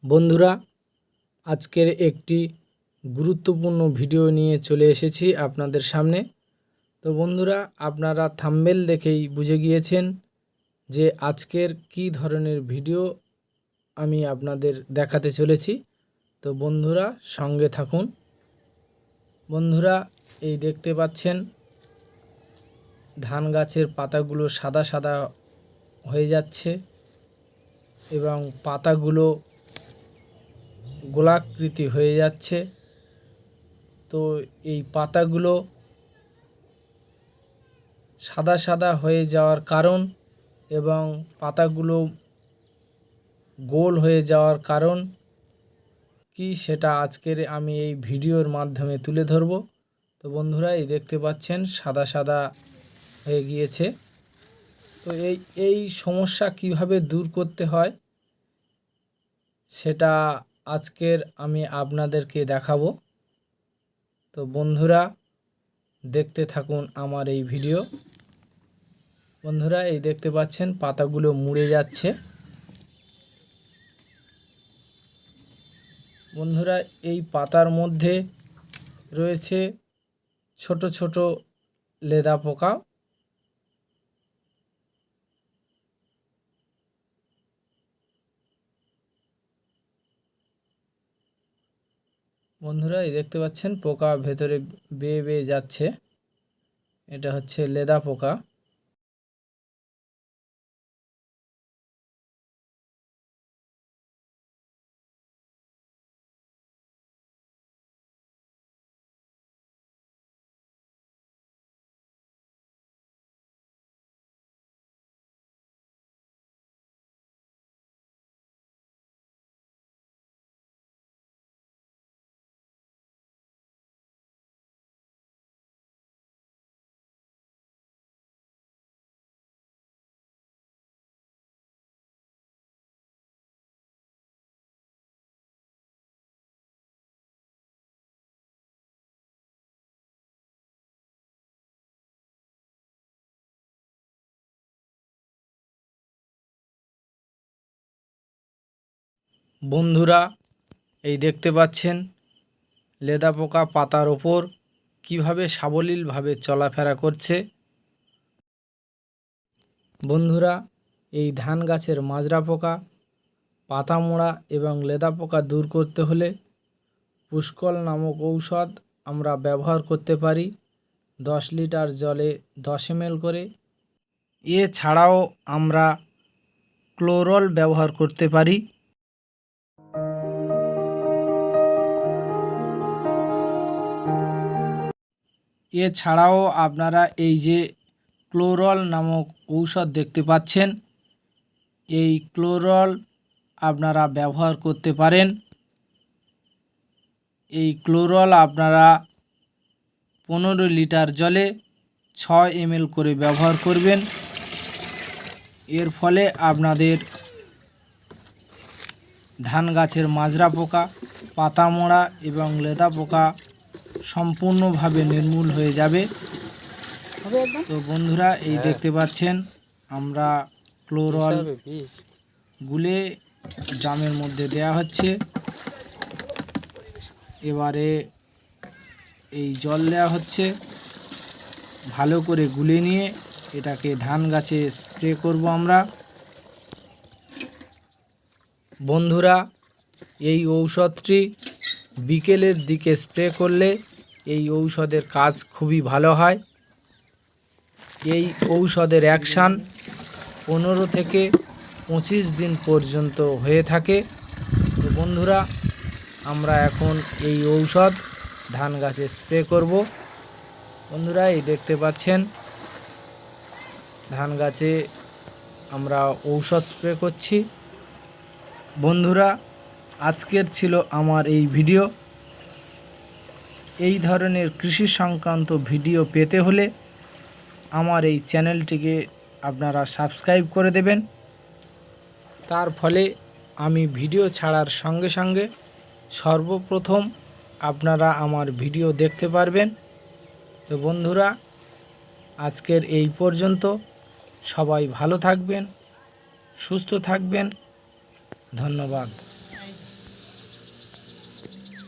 বন্ধুরা, আজকের একটি গুরুত্বপূর্ণ ভিডিও নিয়ে চলে এসেছি আপনাদের সামনে। তো বন্ধুরা, আপনারা থাম্বনেল দেখেই বুঝে গিয়েছেন যে আজকের কী ধরনের ভিডিও আমি আপনাদের দেখাতে চলেছি। তো বন্ধুরা, সঙ্গে থাকুন। বন্ধুরা, এই দেখতে পাচ্ছেন ধান গাছের পাতাগুলো সাদা সাদা হয়ে যাচ্ছে এবং পাতাগুলো গোলাকৃতি হয়ে যাচ্ছে। তো এই পাতাগুলো সাদা সাদা হয়ে যাওয়ার কারণ এবং পাতাগুলো গোল হয়ে যাওয়ার কারণ কি, সেটা আজকের আমি এই ভিডিওর মাধ্যমে তুলে ধরব। তো বন্ধুরা, এই দেখতে পাচ্ছেন সাদা সাদা হয়ে গিয়েছে। তো এই সমস্যা কিভাবে দূর করতে হয় সেটা আজকের আমি আপনাদেরকে দেখাবো। তো বন্ধুরা, দেখতে থাকুন আমার এই ভিডিও। বন্ধুরা, এই দেখতে পাচ্ছেন পাতাগুলো মুড়ে যাচ্ছে। বন্ধুরা, এই পাতার মধ্যে রয়েছে ছোট ছোট লেদা পোকা। বন্ধুরা, এই দেখতে পাচ্ছেন পোকা ভেতরে বেয়ে বেয়ে যাচ্ছে। এটা হচ্ছে লেদা পোকা। বন্ধুরা, এই দেখতে পাচ্ছেন লেদা পোকা পাতার ওপর কিভাবে সাবলীলভাবে চলাফেরা করছে। বন্ধুরা, এই ধান গাছের মাজরা পোকা, পাতা মোড়া এবং লেদা পোকা দূর করতে হলে পুষ্কল নামক ঔষধ আমরা ব্যবহার করতে পারি 10 লিটার জলে 10 ml করে। এছাড়াও আমরা ক্লোরল ব্যবহার করতে পারি। এছাড়াও আপনারা এই যে ক্লোরল নামক ঔষধ দেখতে পাচ্ছেন, এই ক্লোরল আপনারা ব্যবহার করতে পারেন। এই ক্লোরল আপনারা 15 লিটার জলে 6 ml করে ব্যবহার করবেন। এর ফলে আপনাদের ধান গাছের মাজরা পোকা, পাতা মোড়া এবং লেদা পোকা সম্পূর্ণভাবে নির্মূল হয়ে যাবে। তো বন্ধুরা, এই দেখতে পাচ্ছেন আমরা ক্লোরল গুলে ড্রামের মধ্যে দেয়া হচ্ছে। এবারে এই জল দেওয়া হচ্ছে, ভালো করে গুলে নিয়ে এটাকে ধান গাছে স্প্রে করব আমরা। বন্ধুরা, এই ঔষধটি বিকেলের দিকে স্প্রে করলে এই ঔষধের কাজ খুবই ভালো হয়। এই ঔষধের অ্যাকশান 15 থেকে 25 দিন পর্যন্ত হয়ে থাকে। তো বন্ধুরা, আমরা এখন এই ঔষধ ধান গাছে স্প্রে করব। বন্ধুরা, এই দেখতে পাচ্ছেন ধান গাছে আমরা ঔষধ স্প্রে করছি। বন্ধুরা, আজকের ছিল আমার এই ভিডিও। এই ধরনের কৃষি সংক্রান্ত ভিডিও পেতে হলে আমার এই চ্যানেলটিকে আপনারা সাবস্ক্রাইব করে দেবেন। তার ফলে আমি ভিডিও ছাড়ার সঙ্গে সঙ্গে সর্বপ্রথম আপনারা আমার ভিডিও দেখতে পারবেন। তো বন্ধুরা, আজকের এই পর্যন্ত। সবাই ভালো থাকবেন, সুস্থ থাকবেন। ধন্যবাদ।